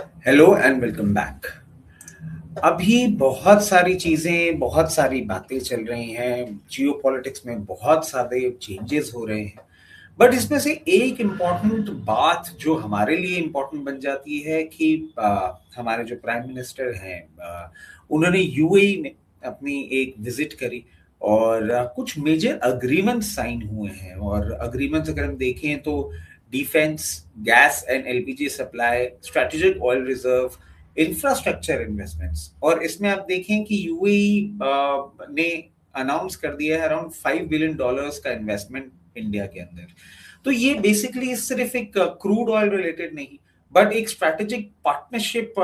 Hello and welcome back. अभी बहुत सारी चीजें, बहुत सारी बातें चल रही हैं। जियोपॉलिटिक्स में बहुत सारे चेंजेस हो रहे हैं। बट इसमें से एक इम्पॉर्टेंट बात जो हमारे लिए इम्पॉर्टेंट बन जाती है कि हमारे जो प्राइम मिनिस्टर हैं, उन्होंने यूएई में अपनी एक विजिट करी और कुछ मेजर अग्रीमेंट साइन हुए हैं। और अग्रीमेंट्स अगर हम देखें तो defence, gas and LPG supply, strategic oil reserve, infrastructure investments. और इसमें आप देखें कि यूएई ने अनाउंस कर दिया है अराउंड $5 बिलियन का इन्वेस्टमेंट इंडिया के अंदर। तो ये बेसिकली सिर्फ एक क्रूड ऑयल रिलेटेड नहीं, बट एक स्ट्रैटेजिक पार्टनरशिप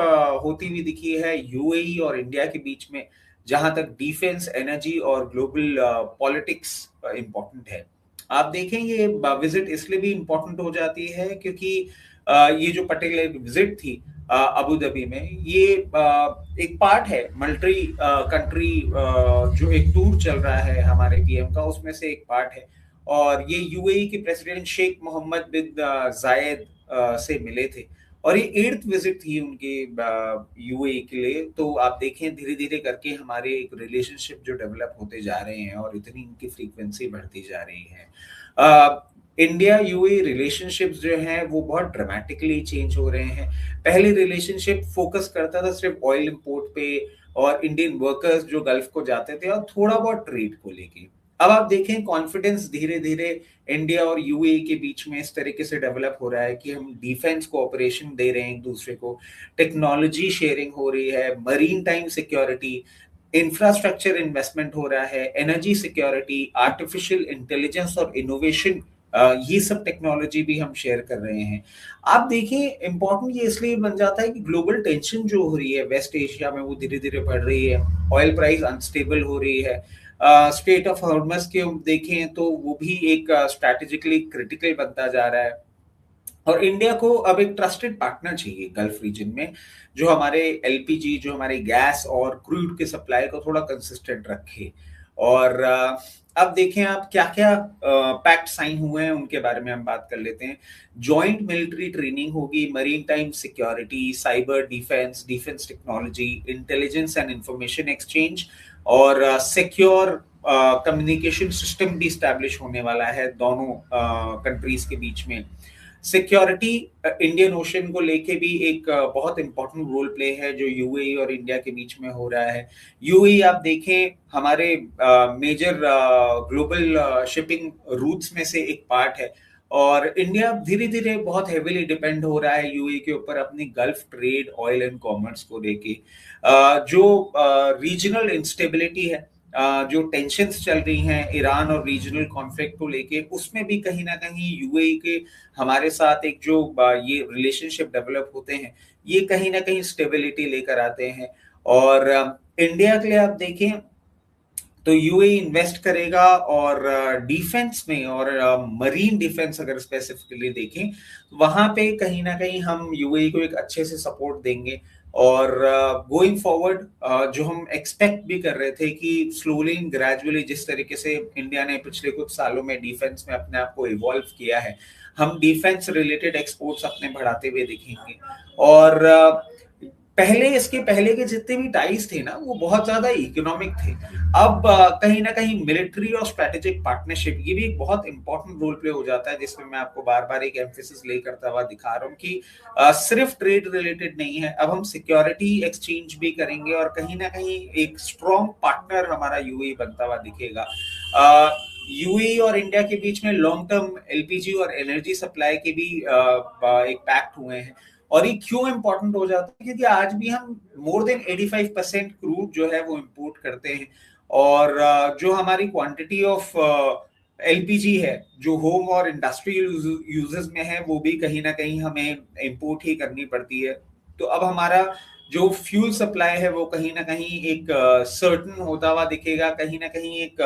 होती हुई दिखी है यूएई और इंडिया के बीच में, जहां तक डिफेंस, एनर्जी और ग्लोबल पॉलिटिक्स इंपॉर्टेंट है। आप देखें ये विजिट इसलिए भी इंपॉर्टेंट हो जाती है क्योंकि ये जो पर्टिकुलर विजिट थी अबू धाबी में, ये एक पार्ट है मल्टी कंट्री जो एक टूर चल रहा है हमारे पीएम का, उसमें से एक पार्ट है। और ये यूएई के प्रेसिडेंट शेख मोहम्मद बिन जायद से मिले थे। और ये 8th विजिट थी उनके यूएई के लिए। तो आप देखें धीरे धीरे करके हमारे एक रिलेशनशिप जो डेवलप होते जा रहे हैं और इतनी इनकी फ्रीक्वेंसी बढ़ती जा रही है। इंडिया यूएई रिलेशनशिप्स जो हैं वो बहुत ड्रामेटिकली चेंज हो रहे हैं। पहले रिलेशनशिप फोकस करता था सिर्फ ऑयल इंपोर्ट पे और इंडियन वर्कर्स जो गल्फ को जाते थे, और थोड़ा बहुत ट्रेड को लेके। अब आप देखें कॉन्फिडेंस धीरे धीरे इंडिया और यूएई के बीच में इस तरीके से डेवलप हो रहा है कि हम डिफेंस कोऑपरेशन दे रहे हैं एक दूसरे को, टेक्नोलॉजी शेयरिंग हो रही है, marine time security, infrastructure investment हो रहा है, एनर्जी सिक्योरिटी, आर्टिफिशियल इंटेलिजेंस और इनोवेशन, ये सब टेक्नोलॉजी भी हम शेयर कर रहे हैं। आप देखिए इंपॉर्टेंट ये इसलिए बन जाता है कि ग्लोबल टेंशन जो हो रही है वेस्ट एशिया में वो धीरे धीरे बढ़ रही है। ऑयल प्राइस अनस्टेबल हो रही है। स्टेट ऑफ हॉर्मस के हम देखें तो वो भी एक स्ट्रैटेजिकली क्रिटिकल बनता जा रहा है। और इंडिया को अब एक ट्रस्टेड पार्टनर चाहिए गल्फ रीजन में, जो हमारे एलपीजी, जो हमारे गैस और क्रूड के सप्लाई को थोड़ा कंसिस्टेंट रखे। और अब देखें आप क्या क्या पैक्ट साइन हुए हैं उनके बारे में हम बात कर लेते हैं। जॉइंट मिलिट्री ट्रेनिंग होगी, marine time security, cyber defence, defence technology, intelligence and information exchange, और सिक्योर कम्युनिकेशन सिस्टम भी स्टैब्लिश होने वाला है दोनों कंट्रीज के बीच में। सिक्योरिटी इंडियन ओशन को लेके भी एक बहुत इंपॉर्टेंट रोल प्ले है जो यूएई और इंडिया के बीच में हो रहा है। यूएई आप देखें हमारे मेजर ग्लोबल शिपिंग रूट्स में से एक पार्ट है। और इंडिया धीरे धीरे बहुत हेविली डिपेंड हो रहा है यूएई के ऊपर अपनी gulf trade, oil and commerce को लेके। जो रीजनल इंस्टेबिलिटी है, जो टेंशन्स चल रही हैं ईरान और रीजनल कॉन्फ्लिक्ट को लेके, उसमें भी कहीं ना कहीं यूएई के हमारे साथ एक जो ये रिलेशनशिप डेवलप होते हैं, ये कहीं ना कहीं स्टेबिलिटी लेकर आते हैं। और इंडिया के लिए आप देखें तो यूएई इन्वेस्ट करेगा और डिफेंस में, और मरीन डिफेंस अगर स्पेसिफिकली देखें, वहां पे कहीं ना कहीं हम यूएई को एक अच्छे से सपोर्ट देंगे। और गोइंग फॉरवर्ड जो हम एक्सपेक्ट भी कर रहे थे कि स्लोली एंड ग्रेजुअली जिस तरीके से इंडिया ने पिछले कुछ सालों में डिफेंस में अपने आप को इवॉल्व किया है, हम डिफेंस रिलेटेड एक्सपोर्ट्स अपने बढ़ाते हुए दिखेंगे। और पहले इसके पहले के जितने भी टाइज थे ना वो बहुत ज्यादा इकोनॉमिक थे। अब कहीं ना कहीं मिलिट्री और स्ट्रेटेजिक पार्टनरशिप, ये भी एक बहुत इंपॉर्टेंट रोल प्ले हो जाता है, जिसमें मैं आपको बार बार एक एम्फेसिस ले करता हुआ दिखा रहा हूँ कि सिर्फ ट्रेड रिलेटेड नहीं है, अब हम सिक्योरिटी एक्सचेंज भी करेंगे और कहीं ना कहीं एक स्ट्रॉन्ग पार्टनर हमारा यूएई बनता हुआ दिखेगा। यूएई और इंडिया के बीच में लॉन्ग टर्म एलपीजी और एनर्जी सप्लाई के भी एक पैक्ट हुए हैं। और ये क्यों इंपॉर्टेंट हो जाता है क्योंकि आज भी हम मोर देन 85% क्रूड जो है वो इंपोर्ट करते हैं। और जो हमारी क्वांटिटी ऑफ एलपीजी है जो होम और इंडस्ट्रियल यूजेस में है, वो भी कहीं ना कहीं हमें इंपोर्ट ही करनी पड़ती है। तो अब हमारा जो फ्यूल सप्लाई है वो कहीं ना कहीं एक सर्टन होता हुआ दिखेगा, कहीं ना कहीं एक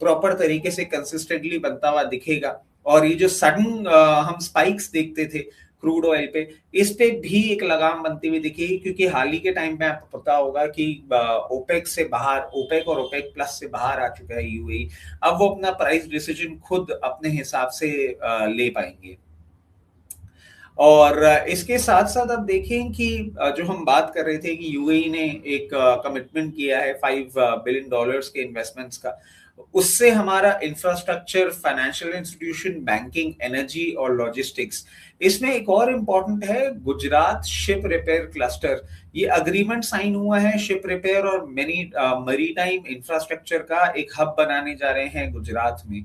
प्रॉपर तरीके से कंसिस्टेंटली बनता हुआ दिखेगा। और ये जो सडन हम स्पाइक्स देखते थे क्रूड ऑयल पे, इस पे भी एक लगाम बनती हुई दिखेगी, क्योंकि हाल ही के टाइम पे आपको पता होगा कि ओपेक से बाहर, ओपेक और ओपेक प्लस से बाहर आ चुका है यूएई। अब वो अपना प्राइस डिसीजन खुद अपने हिसाब से ले पाएंगे। और इसके साथ-साथ आप देखें कि जो हम बात कर रहे थे कि यूएई ने एक कमिटमेंट किया है $5 बिलियन के इन्वेस्टमेंट्स का। उससे हमारा infrastructure, financial institution, banking, energy और लॉजिस्टिक्स, इसमें एक और इम्पोर्टेंट है गुजरात शिप रिपेयर क्लस्टर। ये एग्रीमेंट साइन हुआ है शिप रिपेयर और मैरीटाइम इंफ्रास्ट्रक्चर का एक हब बनाने जा रहे हैं गुजरात में।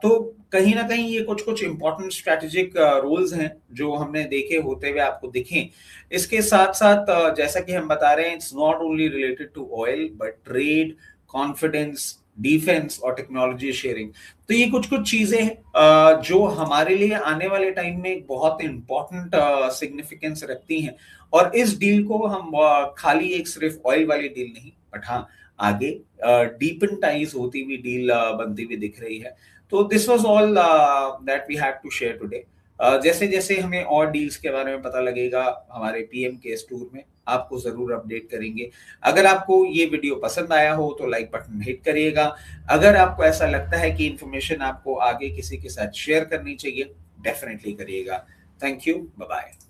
तो कहीं ना कहीं ये कुछ कुछ इंपॉर्टेंट स्ट्रेटेजिक रोल्स हैं जो हमने देखे होते हुए आपको दिखें। इसके साथ साथ जैसा कि हम बता रहे हैं, it's not only related to oil but trade, confidence, defence और टेक्नोलॉजी शेयरिंग। तो ये कुछ कुछ चीजें हैं जो हमारे लिए आने वाले टाइम में एक बहुत इंपॉर्टेंट सिग्निफिकेंस रखती हैं। और इस डील को हम खाली एक सिर्फ ऑयल वाली डील नहीं, बट हाँ आगे डीपन टाइज होती हुई डील बनती हुई दिख रही है। तो this was all that we had to share today. जैसे जैसे हमें और डील्स के बारे में पता लगेगा हमारे पीएम केस टूर में, आपको जरूर अपडेट करेंगे। अगर आपको ये वीडियो पसंद आया हो तो लाइक बटन हिट करिएगा। अगर आपको ऐसा लगता है कि इंफॉर्मेशन आपको आगे किसी के साथ शेयर करनी चाहिए, डेफिनेटली करिएगा। Thank you, bye bye.